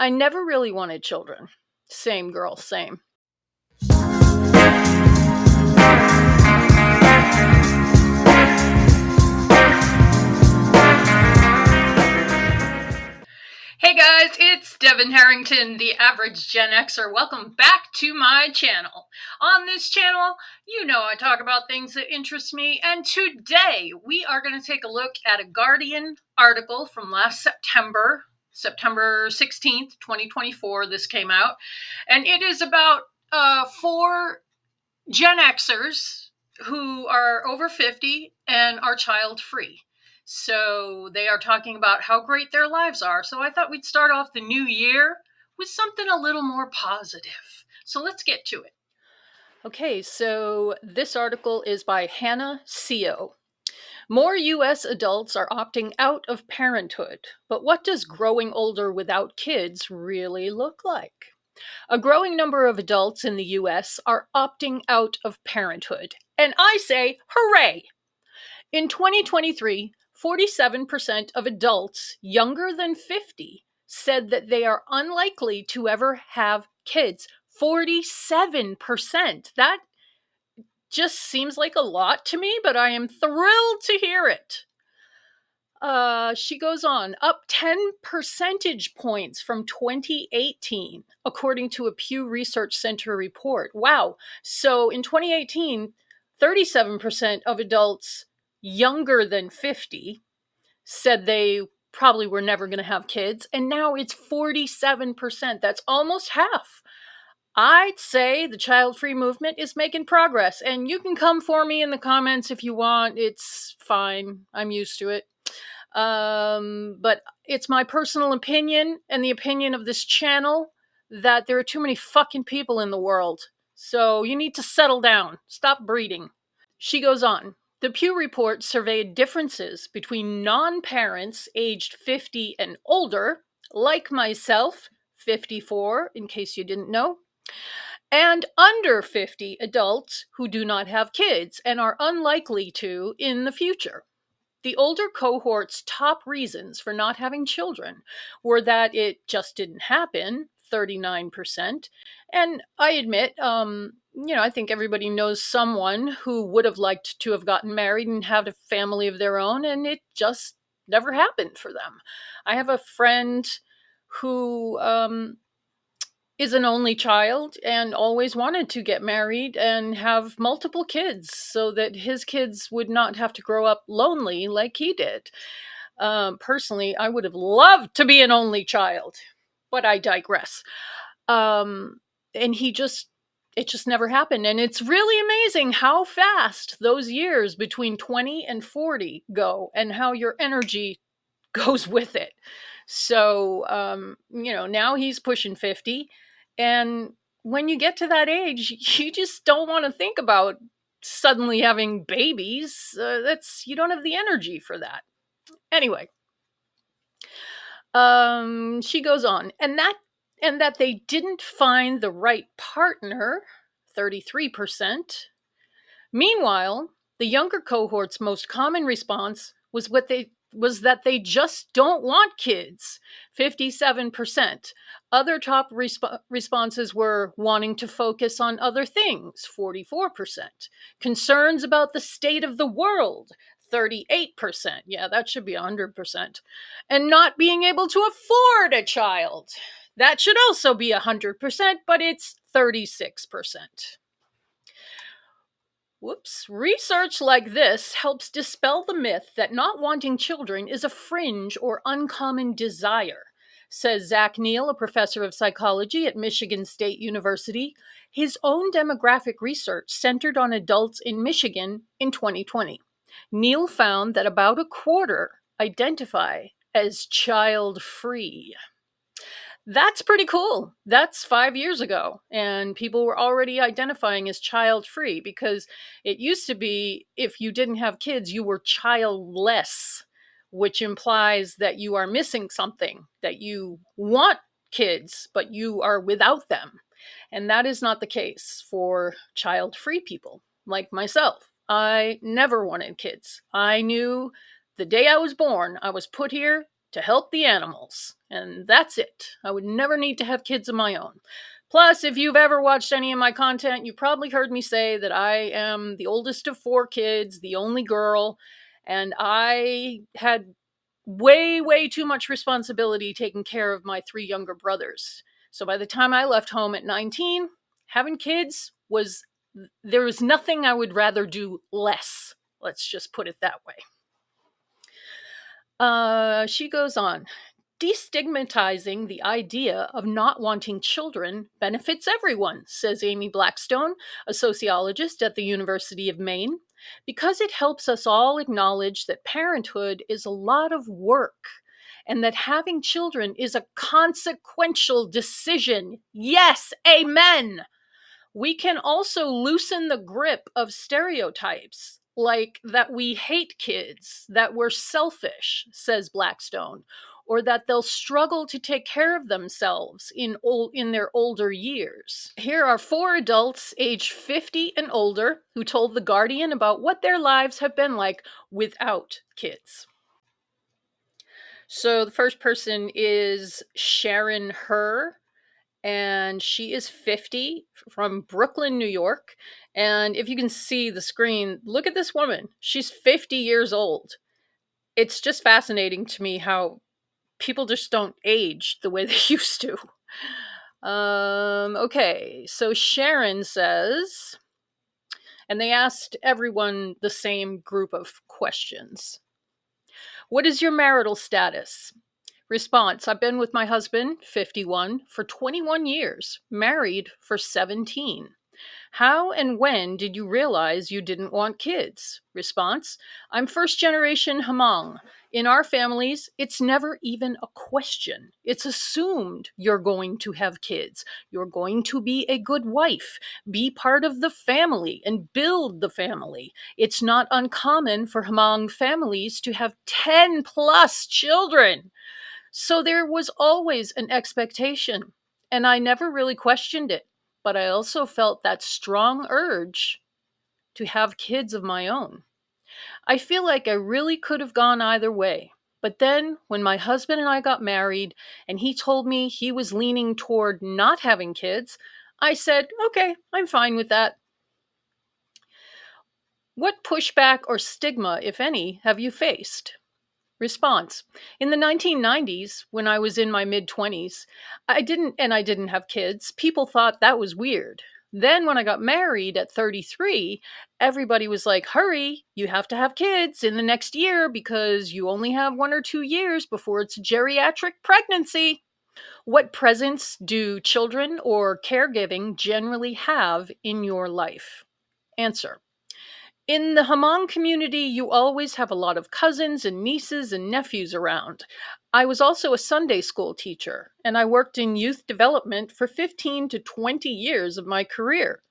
I never really wanted children. Same girl, same. Hey guys, it's Devin Harrington, the average Gen Xer. Welcome back to my channel. On this channel, you know I talk about things that interest me, and today we are going to take a look at a Guardian article from last September 16th, 2024. This came out, and it is about 4 Gen Xers who are over 50 and are child free. So they are talking about how great their lives are. So I thought we'd start off the new year with something a little more positive. So let's get to it. Okay, so this article is by Hannah Seo. More U.S. adults are opting out of parenthood, but what does growing older without kids really look like? A growing number of adults in the US are opting out of parenthood. And I say, hooray! In 2023, 47% of adults younger than 50 said that they are unlikely to ever have kids. 47%. That just seems like a lot to me, but I am thrilled to hear it. She goes on, up 10 percentage points from 2018, according to a Pew Research Center report. Wow. So in 2018, 37% of adults younger than 50 said they probably were never going to have kids. And now it's 47%. That's almost half. I'd say the child-free movement is making progress. And you can come for me in the comments if you want. It's fine. I'm used to it. But it's my personal opinion and the opinion of this channel that there are too many fucking people in the world. So you need to settle down. Stop breeding. She goes on. The Pew Report surveyed differences between non-parents aged 50 and older, like myself, 54, in case you didn't know, and under 50 adults who do not have kids and are unlikely to in the future. The older cohort's top reasons for not having children were that it just didn't happen, 39%. And I admit, I think everybody knows someone who would have liked to have gotten married and had a family of their own, and it just never happened for them. I have a friend who is an only child and always wanted to get married and have multiple kids so that his kids would not have to grow up lonely like he did. Personally, I would have loved to be an only child, but I digress. And it just never happened. And it's really amazing how fast those years between 20 and 40 go and how your energy goes with it. So, now he's pushing 50. And when you get to that age, you just don't want to think about suddenly having babies. You don't have the energy for that. Anyway, she goes on, and that they didn't find the right partner, 33%. Meanwhile, the younger cohort's most common response was that they just don't want kids, 57%. Other top responses were wanting to focus on other things, 44%. Concerns about the state of the world, 38%. Yeah, that should be 100%. And not being able to afford a child. That should also be 100%, but it's 36%. Research like this helps dispel the myth that not wanting children is a fringe or uncommon desire, says Zach Neal, a professor of psychology at Michigan State University. His own demographic research centered on adults in Michigan in 2020. Neal found that about a quarter identify as child-free. That's pretty cool. That's 5 years ago. And people were already identifying as child-free because it used to be if you didn't have kids, you were childless, which implies that you are missing something, that you want kids, but you are without them. And that is not the case for child-free people like myself. I never wanted kids. I knew the day I was born, I was put here to help the animals. And that's it. I would never need to have kids of my own. Plus, if you've ever watched any of my content, you probably heard me say that I am the oldest of 4 kids, the only girl, and I had way, way too much responsibility taking care of my 3 younger brothers. So by the time I left home at 19, having kids was, there was nothing I would rather do less. Let's just put it that way. She goes on. Destigmatizing the idea of not wanting children benefits everyone, says Amy Blackstone, a sociologist at the University of Maine, because it helps us all acknowledge that parenthood is a lot of work and that having children is a consequential decision. Yes, amen. We can also loosen the grip of stereotypes, like that we hate kids, that we're selfish, says Blackstone, or that they'll struggle to take care of themselves in their older years. Here are 4 adults aged 50 and older who told The Guardian about what their lives have been like without kids. So the first person is Sharon Herr, and she is 50, from Brooklyn, New York. And if you can see the screen, look at this woman. She's 50 years old. It's just fascinating to me how people just don't age the way they used to. Okay, so Sharon says, and they asked everyone the same group of questions. What is your marital status? Response: I've been with my husband, 51, for 21 years, married for 17. How and when did you realize you didn't want kids? Response: I'm first generation Hmong. In our families, it's never even a question. It's assumed you're going to have kids. You're going to be a good wife, be part of the family, and build the family. It's not uncommon for Hmong families to have 10 plus children. So there was always an expectation, and I never really questioned it. But I also felt that strong urge to have kids of my own. I feel like I really could have gone either way. But then, when my husband and I got married, and he told me he was leaning toward not having kids, I said, okay, I'm fine with that. What pushback or stigma, if any, have you faced? Response: in the 1990s, when I was in my mid-20s, I didn't have kids. People thought that was weird. Then when I got married at 33, everybody was like, "Hurry, you have to have kids in the next year because you only have 1 or 2 years before it's a geriatric pregnancy." What presence do children or caregiving generally have in your life? Answer: in the Hmong community, you always have a lot of cousins and nieces and nephews around. I was also a Sunday school teacher, and I worked in youth development for 15 to 20 years of my career.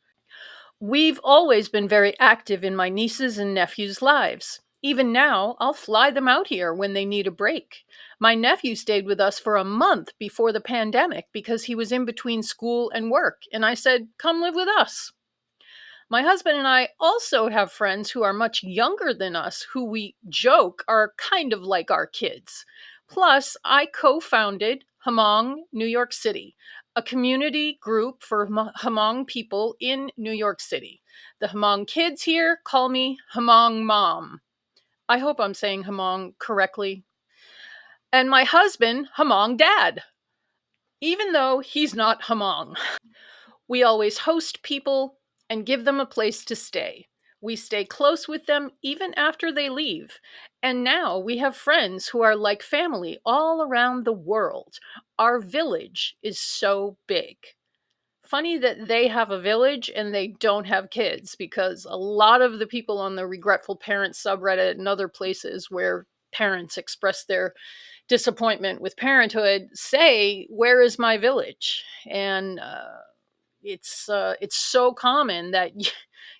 We've always been very active in my nieces and nephews' lives. Even now, I'll fly them out here when they need a break. My nephew stayed with us for a month before the pandemic because he was in between school and work, and I said, "Come live with us." My husband and I also have friends who are much younger than us who we joke are kind of like our kids. Plus, I co founded Hmong New York City, a community group for Hmong people in New York City. The Hmong kids here call me Hmong Mom. I hope I'm saying Hmong correctly. And my husband, Hmong Dad, even though he's not Hmong. We always host people and give them a place to stay. We stay close with them even after they leave. And now we have friends who are like family all around the world. Our village is so big. Funny that they have a village and they don't have kids, because a lot of the people on the Regretful Parents subreddit and other places where parents express their disappointment with parenthood say, "Where is my village?" And it's so common that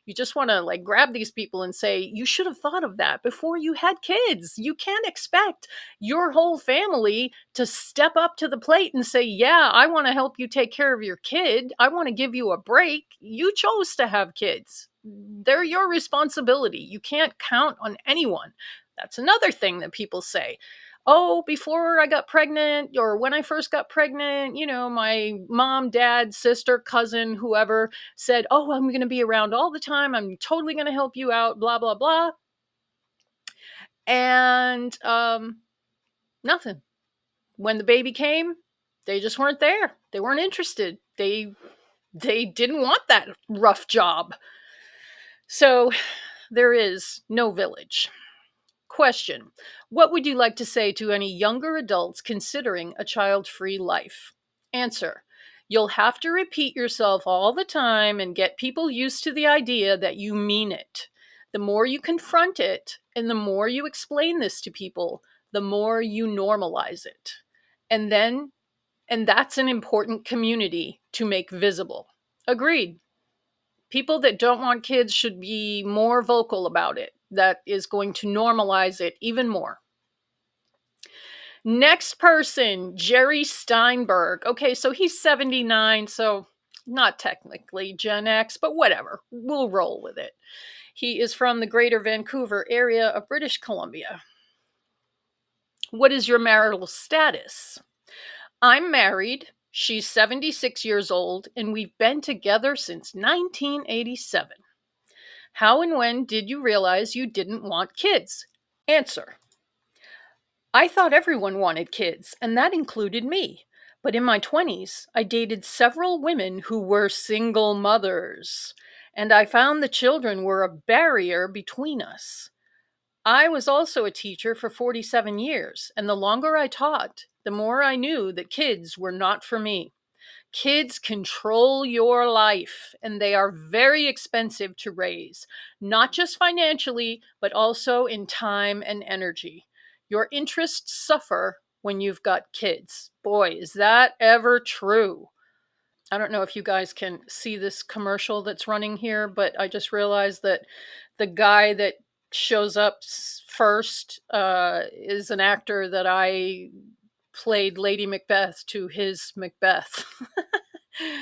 you just want to like grab these people and say, you should have thought of that before you had kids. You can't expect your whole family to step up to the plate and say, yeah, I want to help you take care of your kid. I want to give you a break. You chose to have kids. They're your responsibility. You can't count on anyone. That's another thing that people say. oh, before I got pregnant or when I first got pregnant, my mom, dad, sister, cousin, whoever said, oh, I'm going to be around all the time. I'm totally going to help you out, blah, blah, blah. And nothing. When the baby came, they just weren't there. They weren't interested. They didn't want that rough job. So there is no village. Question: what would you like to say to any younger adults considering a child-free life? Answer: you'll have to repeat yourself all the time and get people used to the idea that you mean it. The more you confront it and the more you explain this to people, the more you normalize it. And that's an important community to make visible. Agreed. People that don't want kids should be more vocal about it. That is going to normalize it even more. Next person, Jerry Steinberg. Okay, so he's 79, so not technically Gen X, but whatever. We'll roll with it. He is from the Greater Vancouver area of British Columbia. What is your marital status? I'm married. She's 76 years old, and we've been together since 1987. How and when did you realize you didn't want kids? Answer: I thought everyone wanted kids, and that included me. But in my 20s, I dated several women who were single mothers, and I found the children were a barrier between us. I was also a teacher for 47 years, and the longer I taught, the more I knew that kids were not for me. Kids control your life, and they are very expensive to raise, not just financially, but also in time and energy. Your interests suffer when you've got kids. Boy, is that ever true. I don't know if you guys can see this commercial that's running here, but I just realized that the guy that shows up first is an actor that I played Lady Macbeth to his Macbeth.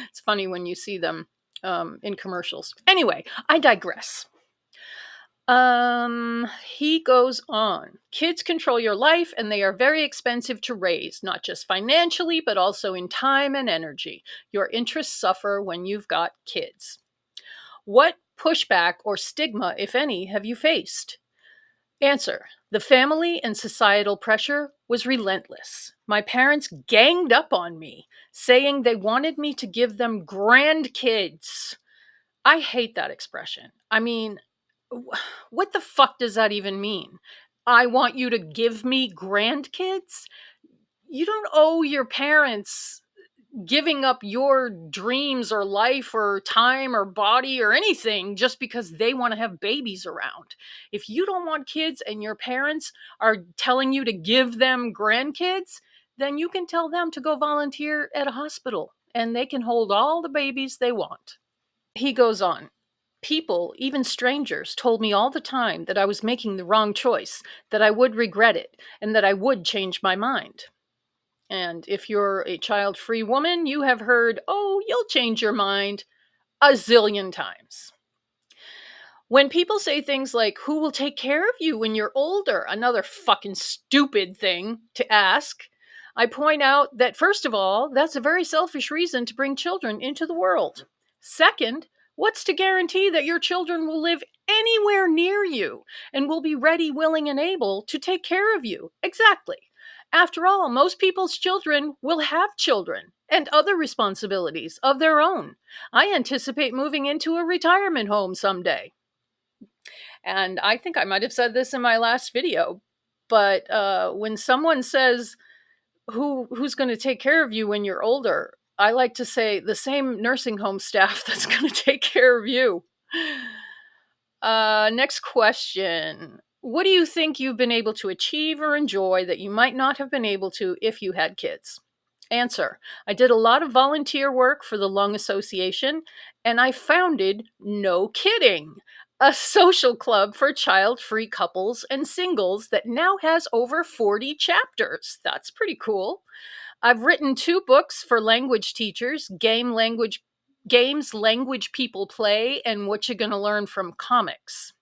It's funny when you see them in commercials. Anyway, I digress. He goes on. Kids control your life and they are very expensive to raise, not just financially, but also in time and energy. Your interests suffer when you've got kids. What pushback or stigma, if any, have you faced? Answer: the family and societal pressure was relentless. My parents ganged up on me, saying they wanted me to give them grandkids. I hate that expression. I mean, what the fuck does that even mean? I want you to give me grandkids? You don't owe your parents giving up your dreams or life or time or body or anything just because they want to have babies around. If you don't want kids and your parents are telling you to give them grandkids, then you can tell them to go volunteer at a hospital and they can hold all the babies they want. He goes on. People, even strangers, told me all the time that I was making the wrong choice, that I would regret it, and that I would change my mind. And if you're a child-free woman, you have heard, oh, you'll change your mind a zillion times. When people say things like, who will take care of you when you're older? Another fucking stupid thing to ask. I point out that, first of all, that's a very selfish reason to bring children into the world. Second, what's to guarantee that your children will live anywhere near you and will be ready, willing, and able to take care of you? Exactly. After all, most people's children will have children and other responsibilities of their own. I anticipate moving into a retirement home someday. And I think I might have said this in my last video, but when someone says, who's going to take care of you when you're older? I like to say the same nursing home staff that's going to take care of you. Next question. What do you think you've been able to achieve or enjoy that you might not have been able to if you had kids? Answer: I did a lot of volunteer work for the Lung Association, and I founded, no kidding, a social club for child-free couples and singles that now has over 40 chapters. That's pretty cool. I've written 2 books for language teachers, games language people play, and what you're going to learn from comics.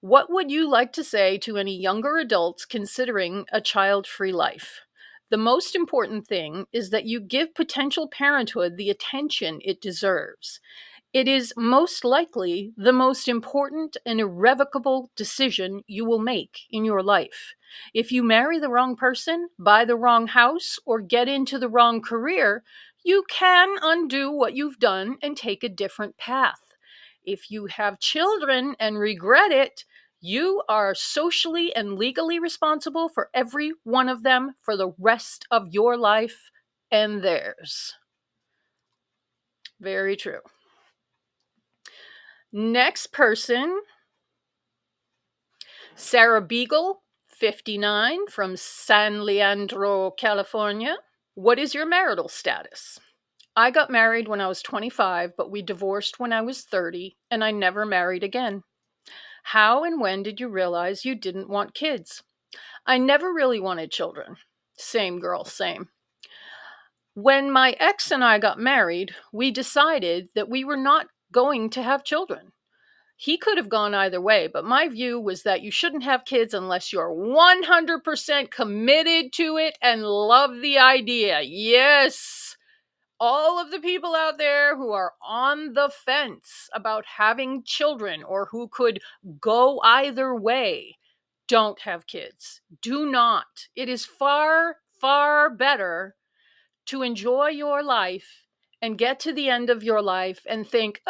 What would you like to say to any younger adults considering a child-free life? The most important thing is that you give potential parenthood the attention it deserves. It is most likely the most important and irrevocable decision you will make in your life. If you marry the wrong person, buy the wrong house, or get into the wrong career, you can undo what you've done and take a different path. If you have children and regret it, you are socially and legally responsible for every one of them for the rest of your life and theirs. Very true. Next person, Sarah Beagle, 59, from San Leandro, California. What is your marital status? I got married when I was 25, but we divorced when I was 30, and I never married again. How and when did you realize you didn't want kids? I never really wanted children. Same girl, same. When my ex and I got married, we decided that we were not going to have children. He could have gone either way, but my view was that you shouldn't have kids unless you're 100% committed to it and love the idea. Yes. All of the people out there who are on the fence about having children or who could go either way, don't have kids. Do not. It is far, far better to enjoy your life and get to the end of your life and think,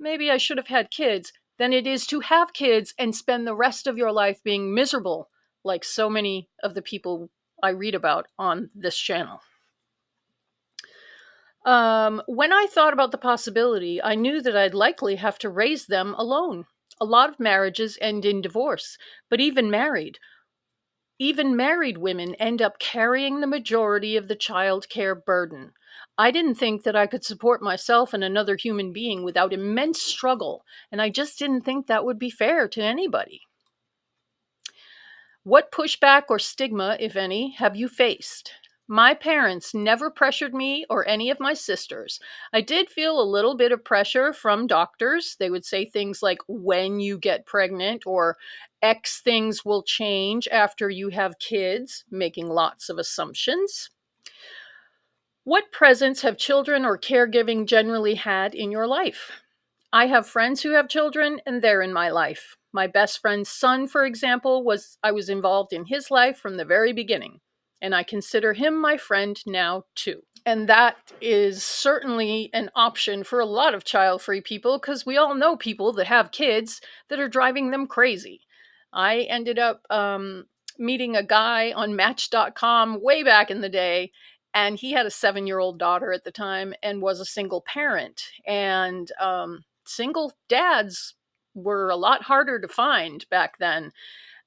maybe I should have had kids, than it is to have kids and spend the rest of your life being miserable, like so many of the people I read about on this channel. When I thought about the possibility, I knew that I'd likely have to raise them alone. A lot of marriages end in divorce, but even married women end up carrying the majority of the child care burden. I didn't think that I could support myself and another human being without immense struggle, and I just didn't think that would be fair to anybody. What pushback or stigma, if any, have you faced? My parents never pressured me or any of my sisters. I did feel a little bit of pressure from doctors. They would say things like, when you get pregnant, or X things will change after you have kids, making lots of assumptions. What presents have children or caregiving generally had in your life? I have friends who have children, and they're in my life. My best friend's son, for example, I was involved in his life from the very beginning, and I consider him my friend now too. And that is certainly an option for a lot of child-free people, because we all know people that have kids that are driving them crazy. I ended up meeting a guy on Match.com way back in the day, and he had a 7-year-old daughter at the time and was a single parent. And single dads were a lot harder to find back then.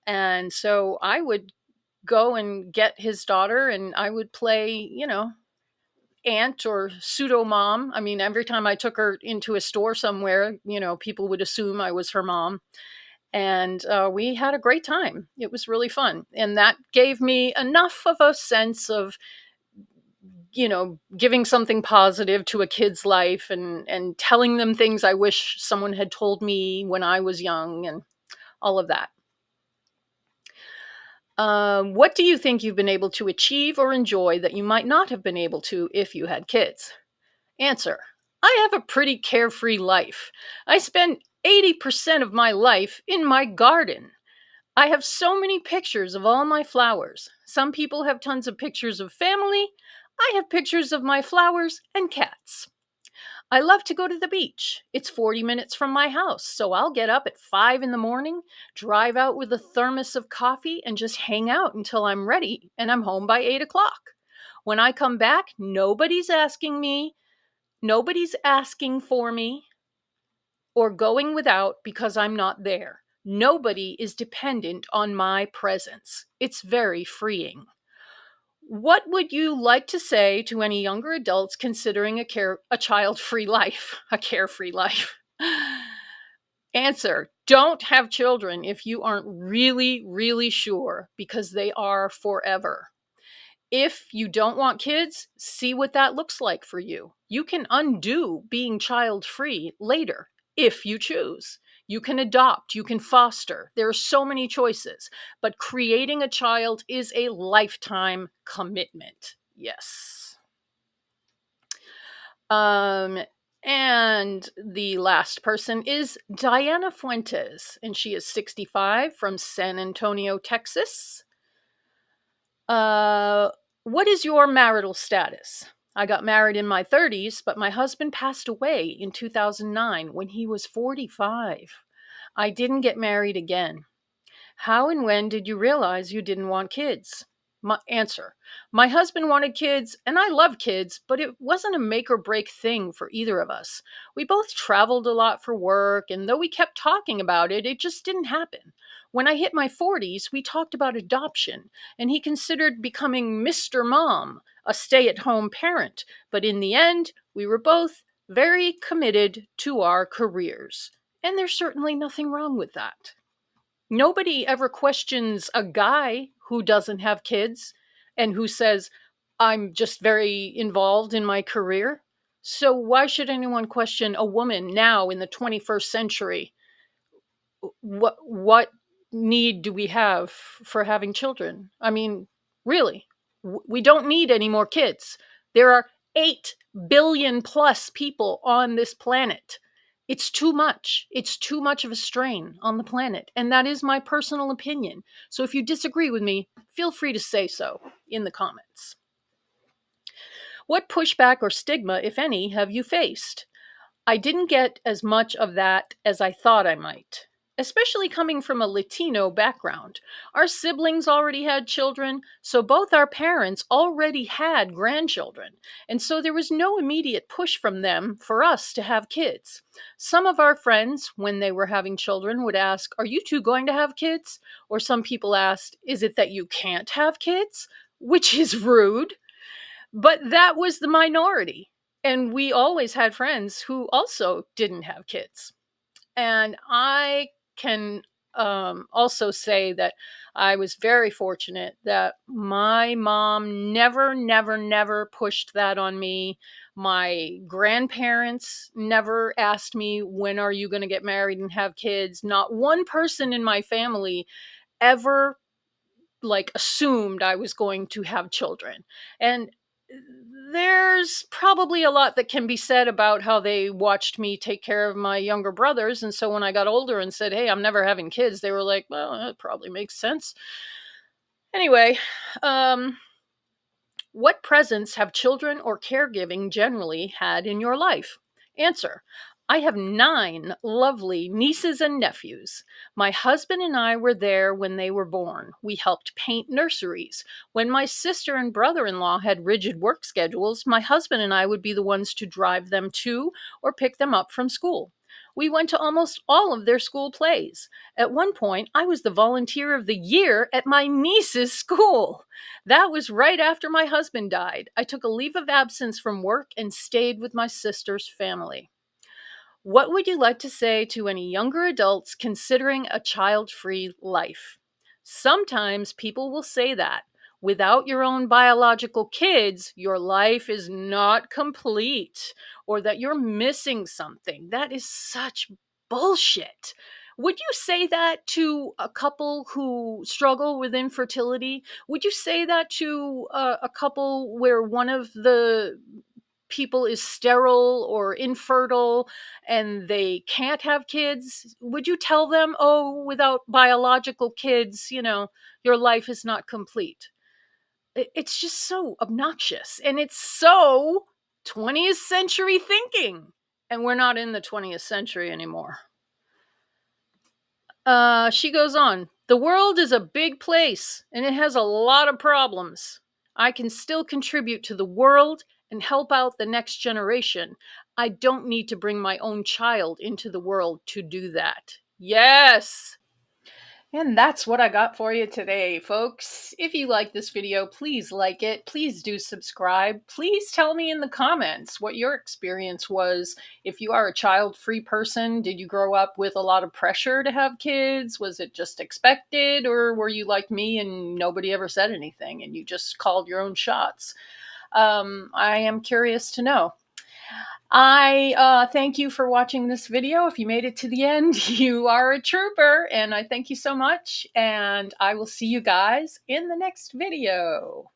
And so I would go and get his daughter and I would play, aunt or pseudo mom. I mean, every time I took her into a store somewhere, people would assume I was her mom. And we had a great time. It was really fun. And that gave me enough of a sense of, giving something positive to a kid's life and telling them things I wish someone had told me when I was young and all of that. What do you think you've been able to achieve or enjoy that you might not have been able to if you had kids? Answer: I have a pretty carefree life. I spend 80% of my life in my garden. I have so many pictures of all my flowers. Some people have tons of pictures of family. I have pictures of my flowers and cats. I love to go to the beach. It's 40 minutes from my house, so I'll get up at 5 in the morning, drive out with a thermos of coffee, and just hang out until I'm ready and I'm home by 8 o'clock. When I come back, nobody's asking for me, or going without because I'm not there. Nobody is dependent on my presence. It's very freeing. What would you like to say to any younger adults considering a child-free life, a carefree life? Answer: don't have children if you aren't really, really sure, because they are forever. If you don't want kids, see what that looks like for you. You can undo being child-free later if you choose. You can adopt, you can foster. There are so many choices, but creating a child is a lifetime commitment. Yes. Um, and the last person is Diana Fuentes, and she is 65 from San Antonio, Texas. What is your marital status? I got married in my 30s, but my husband passed away in 2009 when he was 45. I didn't get married again. How and when did you realize you didn't want kids? My answer. My husband wanted kids, and I love kids, but it wasn't a make or break thing for either of us. We both traveled a lot for work, and though we kept talking about it, it just didn't happen. When I hit my 40s, we talked about adoption, and he considered becoming Mr. Mom, a stay at home parent. But in the end, we were both very committed to our careers. And there's certainly nothing wrong with that. Nobody ever questions a guy who doesn't have kids and who says, I'm just very involved in my career. So why should anyone question a woman now in the 21st century? What need do we have for having children? I mean, really, we don't need any more kids. There are 8 billion plus people on this planet. It's too much. It's too much of a strain on the planet. And that is my personal opinion. So if you disagree with me, feel free to say so in the comments. What pushback or stigma, if any, have you faced? I didn't get as much of that as I thought I might, especially coming from a Latino background. Our siblings already had children, so both our parents already had grandchildren, and so there was no immediate push from them for us to have kids. Some of our friends, when they were having children, would ask, "Are you two going to have kids?" Or some people asked, "Is it that you can't have kids?" Which is rude. But that was the minority. And we always had friends who also didn't have kids. And I can also say that I was very fortunate that my mom never pushed that on me. My grandparents never asked me, when are you going to get married and have kids? Not one person in my family ever assumed I was going to have children. And there's probably a lot that can be said about how they watched me take care of my younger brothers. And so when I got older and said, "Hey, I'm never having kids," they were like, "Well, that probably makes sense." Anyway, what presents have children or caregiving generally had in your life? Answer. I have 9 lovely nieces and nephews. My husband and I were there when they were born. We helped paint nurseries. When my sister and brother-in-law had rigid work schedules, my husband and I would be the ones to drive them to or pick them up from school. We went to almost all of their school plays. At one point, I was the volunteer of the year at my niece's school. That was right after my husband died. I took a leave of absence from work and stayed with my sister's family. What would you like to say to any younger adults considering a child-free life? Sometimes people will say that without your own biological kids, your life is not complete, or that you're missing something. That is such bullshit. Would you say that to a couple who struggle with infertility? Would you say that to a couple where one of the people is sterile or infertile and they can't have kids? Would you tell them, "Oh, without biological kids, your life is not complete"? It's just so obnoxious, and it's so 20th century thinking. And we're not in the 20th century anymore. She goes on, "The world is a big place and it has a lot of problems. I can still contribute to the world and help out the next generation. I don't need to bring my own child into the world to do that." Yes! And that's what I got for you today, folks. If you like this video, please like it. Please do subscribe. Please tell me in the comments what your experience was. If you are a child-free person, did you grow up with a lot of pressure to have kids? Was it just expected? Or were you like me and nobody ever said anything and you just called your own shots? I am curious to know. I thank you for watching this video. If you made it to the end, you are a trooper, and I thank you so much, and I will see you guys in the next video.